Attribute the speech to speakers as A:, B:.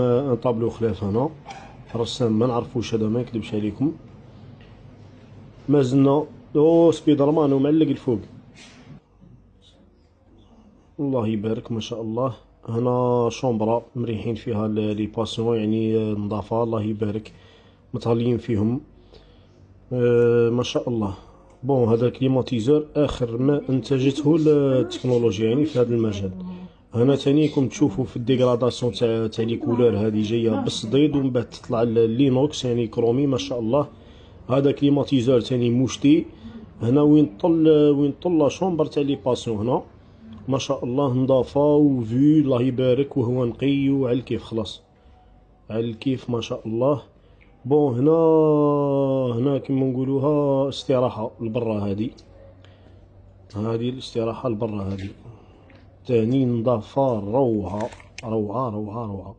A: ان طابلو خلاف هنا رسام ما نعرفوش هذا، ما نكذبش عليكم. ما زلنا سبيدر مان ومعلق الفوق. الله يبارك ما شاء الله. هنا شومبرا مريحين فيها لي باسيون، يعني نظافة الله يبارك، متهليين فيهم. ما شاء الله. بون هذا كليماتيزور اخر ما انتجته التكنولوجيا يعني في هذا المجال. هنا تاني كم تشوفوا في الديغراداسيون تاع لي كولور، هذه جايه بالصديد ومن بعد تطلع اللينوكس يعني كرومي ما شاء الله. هذا كليماتيزور تاني موشتي. هنا وين طل لا شومبر تاع لي باسيون هنا ما شاء الله، نظافة وفي الله يبارك، وهو نقي وعلى الكيف خلاص، على الكيف ما شاء الله. بون هنا كيما نقولوها استراحة لبرا، هذه الاستراحة لبرا هذه تاني نظافة روعة روعة روعة روعة.